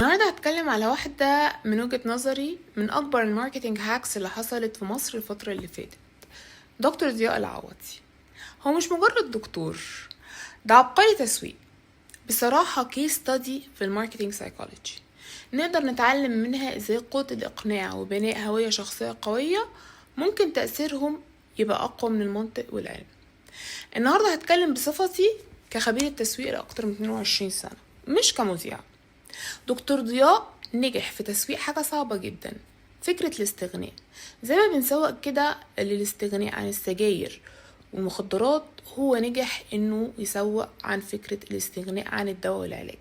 النهارده هتكلم على واحدة من وجهة نظري من أكبر الماركتينج هاكس اللي حصلت في مصر الفترة اللي فاتت. دكتور ضياء العوضي هو مش مجرد دكتور، ده عبقري تسويق. بصراحة كيس ستادي في الماركتينج سايكولوجي نقدر نتعلم منها ازاي قوة الإقناع وبناء هوية شخصية قوية ممكن تأثيرهم يبقى أقوى من المنطق والعلم. النهاردة هتكلم بصفتي كخبيرة تسويق لأكتر من 22 سنة، مش كمذيع. دكتور ضياء نجح في تسويق حاجة صعبة جدا، فكرة الاستغناء. زي ما بنسوق كده للاستغناء عن السجاير والمخدرات، هو نجح انه يسوق عن فكرة الاستغناء عن الدواء والعلاج.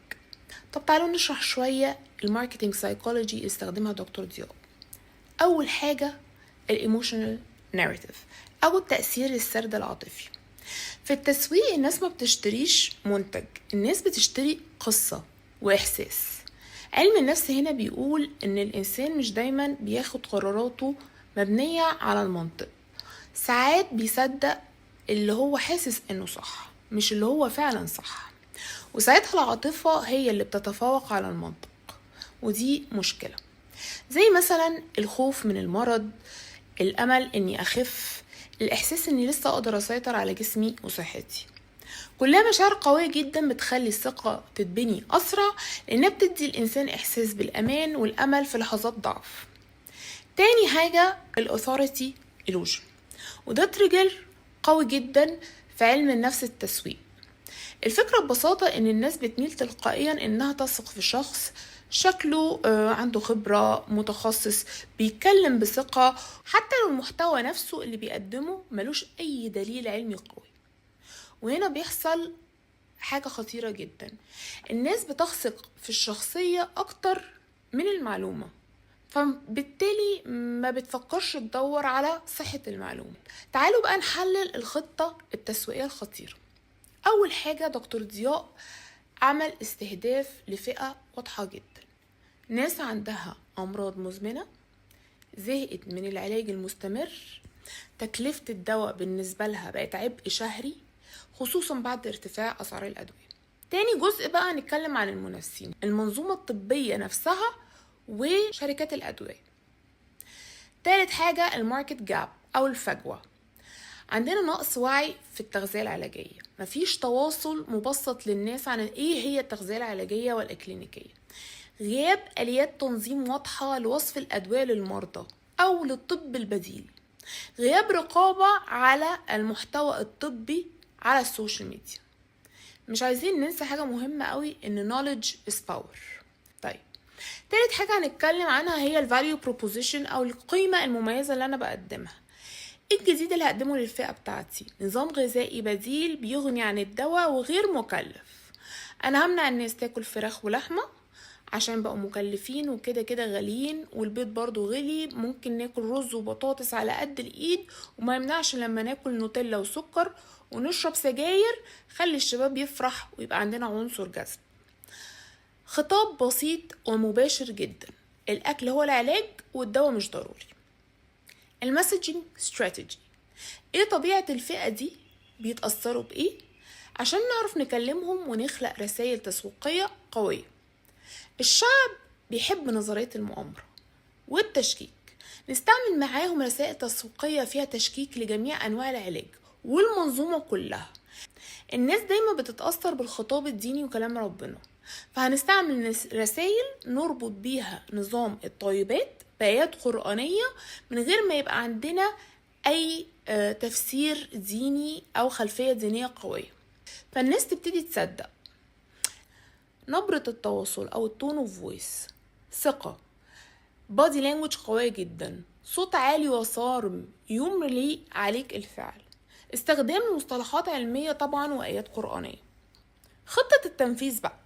طب تعالوا نشرح شوية الماركتينج سايكولوجي اللي استخدمها دكتور ضياء. اول حاجة الايموشنال ناريتيف او التأثير السرد العاطفي. في التسويق الناس ما بتشتريش منتج، الناس بتشتري قصة واحساس. علم النفس هنا بيقول ان الانسان مش دايما بياخد قراراته مبنية على المنطق، ساعات بيصدق اللي هو حاسس انه صح مش اللي هو فعلا صح، وساعتها العاطفة هي اللي بتتفوق على المنطق، ودي مشكلة. زي مثلا الخوف من المرض، الامل اني اخف، الاحساس اني لسه اقدر اسيطر على جسمي وصحتي. كلها مشاعر قوية جدا بتخلي الثقة تتبني أسرع، لأنها بتدي الإنسان إحساس بالأمان والأمل في لحظات ضعف. تاني حاجة الأثوريتي illusion، وده تريجر قوي جدا في علم النفس التسويق. الفكرة ببساطة إن الناس بتميل تلقائيا إنها تثق في شخص شكله عنده خبرة، متخصص، بيتكلم بثقة، حتى لو المحتوى نفسه اللي بيقدمه ملوش أي دليل علمي قوي. وهنا بيحصل حاجة خطيرة جدا، الناس بتثق في الشخصية أكتر من المعلومة، فبالتالي ما بتفكرش تدور على صحة المعلومة. تعالوا بقى نحلل الخطة التسويقية الخطيرة. أول حاجة دكتور ضياء عمل استهداف لفئة واضحة جدا، ناس عندها أمراض مزمنة، زهقت من العلاج المستمر، تكلفة الدواء بالنسبة لها بقت عبء شهري، خصوصا بعد ارتفاع أسعار الأدوية. تاني جزء بقى نتكلم عن المنافسين، المنظومة الطبية نفسها وشركات الأدوية. تالت حاجة الماركت جاب أو الفجوة، عندنا نقص وعي في التغذية العلاجية، مفيش تواصل مبسط للناس عن ايه هي التغذية العلاجية والإكلينيكية، غياب آليات تنظيم واضحة لوصف الأدوية للمرضى أو للطب البديل، غياب رقابة على المحتوى الطبي على السوشيال ميديا. مش عايزين ننسى حاجة مهمة قوي، ان knowledge is power. طيب تالت حاجة هنتكلم عنها هي ال value proposition او القيمة المميزة اللي انا بقدمها. ايه الجديد اللي هقدمه للفئة بتاعتي؟ نظام غذائي بديل بيغني عن الدواء وغير مكلف. انا همنع الناس تاكل فراخ ولحمة عشان بقوا مكلفين وكده كده غاليين، والبيض برضو غلي، ممكن ناكل رز وبطاطس على قد الايد، وما يمنعش لما ناكل نوتيلا وسكر ونشرب سجاير. خلي الشباب يفرح ويبقى عندنا عنصر جذب. خطاب بسيط ومباشر جدا، الاكل هو العلاج والدواء مش ضروري. المسجنج استراتيجي، ايه طبيعة الفئة دي، بيتأثروا بايه، عشان نعرف نكلمهم ونخلق رسائل تسويقية قوية. الشعب بيحب نظرية المؤامرة والتشكيك، نستعمل معاهم رسائل تسويقية فيها تشكيك لجميع أنواع العلاج والمنظومة كلها. الناس دايما بتتأثر بالخطاب الديني وكلام ربنا، فهنستعمل رسائل نربط بيها نظام الطيبات بآيات قرآنية من غير ما يبقى عندنا أي تفسير ديني أو خلفية دينية قوية، فالناس تبتدي تصدق. نبرة التواصل أو التون اوف فويس، ثقة، بادي لانجوج قوية جدا، صوت عالي وصارم يملي عليك الفعل، استخدام مصطلحات علمية طبعا وآيات قرآنية. خطة التنفيذ بقى،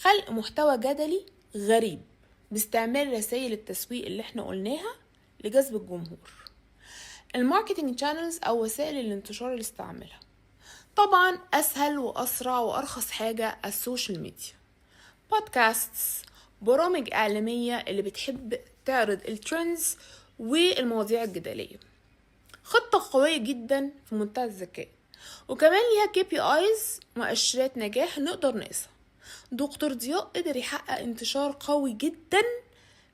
خلق محتوى جدلي غريب باستعمال رسائل التسويق اللي احنا قلناها لجذب الجمهور. الماركتينج تشانلز أو وسائل الانتشار اللي استعملها، طبعا أسهل وأسرع وأرخص حاجة السوشيال ميديا، بودكاستس، برامج إعلامية اللي بتحب تعرض الترندز والمواضيع الجدلية. خطة قوية جدا في منتهى الذكاء، وكمان ليها KPIs مؤشرات نجاح نقدر نقيسها. دكتور ضياء قدر يحقق انتشار قوي جدا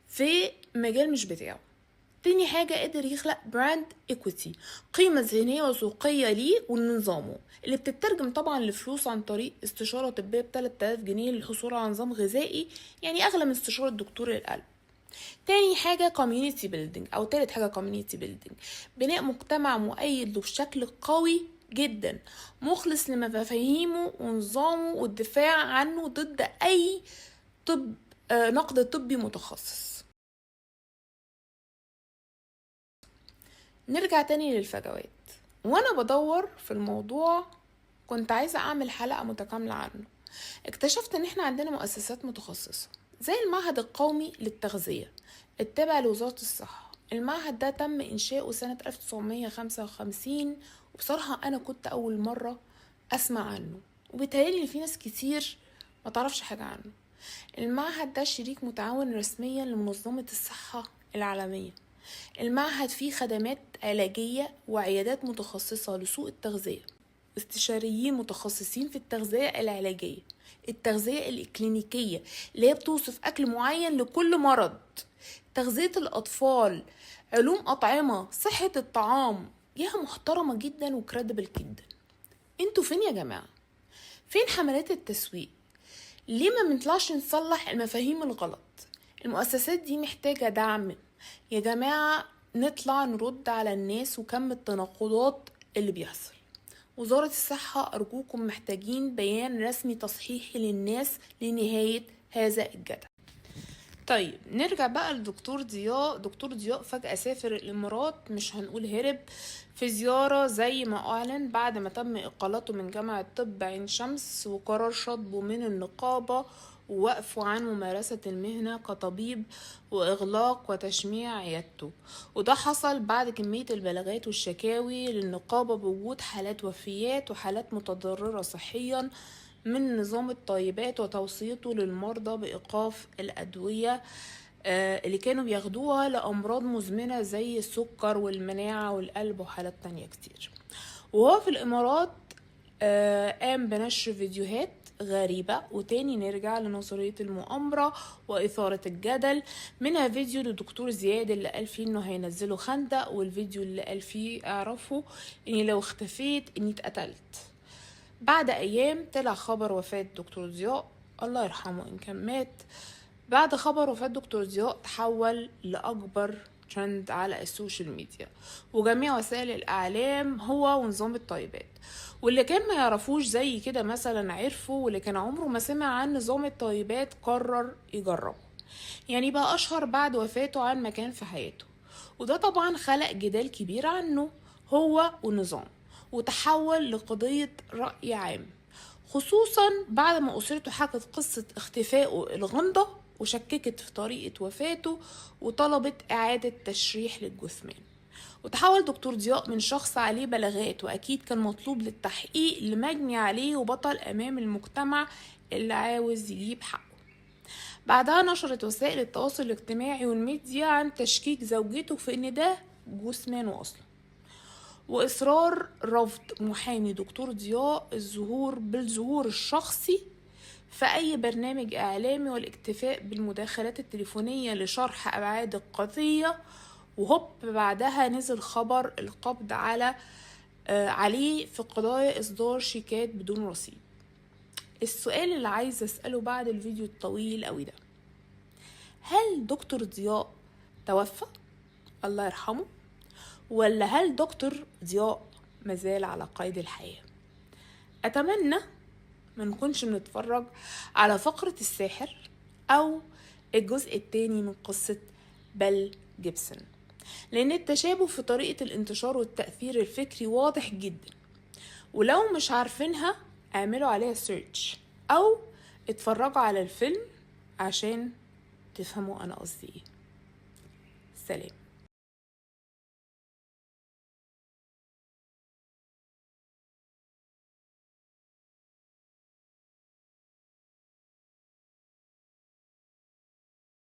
في مجال مش بتاعه. تاني حاجة، قدر يخلق براند ايكويتي، قيمة ذهنية وسوقية ليه ولنظامه، اللي بتترجم طبعا لفلوس عن طريق استشارة طبية ب3000 جنيه للحصول على نظام غذائي، يعني أغلى من استشارة دكتور القلب. تاني حاجة community building، أو تالت حاجة community building، بناء مجتمع مؤيد له بشكل قوي جدا، مخلص لمفاهيمه ونظامه والدفاع عنه ضد أي نقد طبي متخصص. نرجع تاني للفجوات. وانا بدور في الموضوع كنت عايزة اعمل حلقة متكاملة عنه. اكتشفت ان احنا عندنا مؤسسات متخصصة زي المعهد القومي للتغذية التابع لوزارة الصحة. المعهد ده تم انشاؤه سنة 1955، وبصراحة انا كنت اول مرة اسمع عنه، وبيتهيألي ان في ناس كتير ما تعرفش حاجة عنه. المعهد ده شريك متعاون رسميا لمنظمة الصحة العالمية. المعهد فيه خدمات علاجية وعيادات متخصصة لسوء التغذية، استشاريين متخصصين في التغذية العلاجية، التغذية الإكلينيكية اللي هي بتوصف أكل معين لكل مرض، تغذية الأطفال، علوم أطعمة، صحة الطعام. جهة محترمة جدا وكريديبل جدا. انتوا فين يا جماعة؟ فين حملات التسويق؟ ليه ما بنطلعش نصلح المفاهيم الغلط؟ المؤسسات دي محتاجة دعم يا جماعة، نطلع نرد على الناس وكم التناقضات اللي بيحصل. وزارة الصحة أرجوكم محتاجين بيان رسمي تصحيحي للناس لنهاية هذا الجدل. طيب نرجع بقى لدكتور ضياء. دكتور ضياء فجأة سافر الإمارات، مش هنقول هرب، في زيارة زي ما أعلن بعد ما تم إقالته من جامعة طب عين شمس وقرار شطبه من النقابة ووقفه عن ممارسة المهنة كطبيب وإغلاق وتشميع عيادته. وده حصل بعد كمية البلاغات والشكاوي للنقابة بوجود حالات وفيات وحالات متضررة صحيا من نظام الطيبات وتوصيته للمرضى بإيقاف الأدوية اللي كانوا بياخدوها لأمراض مزمنة زي السكر والمناعة والقلب وحالات تانية كتير. وهو في الإمارات قام بنشر فيديوهات غريبة. وتاني نرجع لنظرية المؤامرة وإثارة الجدل، منها فيديو لدكتور زياد اللي قال فيه انه هينزله خندق، والفيديو اللي قال فيه اعرفوا اني لو اختفيت اني اتقتلت. بعد ايام طلع خبر وفاة دكتور ضياء، الله يرحمه ان كان مات. بعد خبر وفاة دكتور ضياء تحول لأكبر ترند على السوشيال ميديا وجميع وسائل الإعلام هو ونظام الطيبات. واللي كان ما يعرفوش زي كده مثلا عرفوا، واللي كان عمره ما سمع عن نظام الطيبات قرر يجربه، يعني بقى أشهر بعد وفاته عن ما كان في حياته. وده طبعا خلق جدال كبير عنه هو والنظام، وتحول لقضية رأي عام، خصوصا بعد ما أسرته حكت قصة اختفائه الغامضة وشككت في طريقة وفاته وطلبت إعادة تشريح للجثمان. وتحول دكتور ضياء من شخص عليه بلاغات وأكيد كان مطلوب للتحقيق لمجني عليه وبطل أمام المجتمع اللي عاوز يجيب حقه. بعدها نشرت وسائل التواصل الاجتماعي والميديا عن تشكيك زوجته في إن ده جثمانه أصلا، وإصرار رفض محامي دكتور ضياء بالظهور الشخصي في أي برنامج إعلامي والاكتفاء بالمداخلات التليفونية لشرح أبعاد القضية. وهوب بعدها نزل خبر القبض عليه في قضايا إصدار شيكات بدون رصيد. السؤال اللي عايز أسأله بعد الفيديو الطويل أوي ده، هل دكتور ضياء توفى الله يرحمه، ولا هل دكتور ضياء مازال على قيد الحياة؟ أتمنى ما نكونش بنتفرج على فقرة الساحر أو الجزء التاني من قصة بيل جيبسون، لأن التشابه في طريقة الانتشار والتأثير الفكري واضح جدا. ولو مش عارفينها اعملوا عليها سيرش أو اتفرجوا على الفيلم عشان تفهموا أنا قصدي ايه. سلام.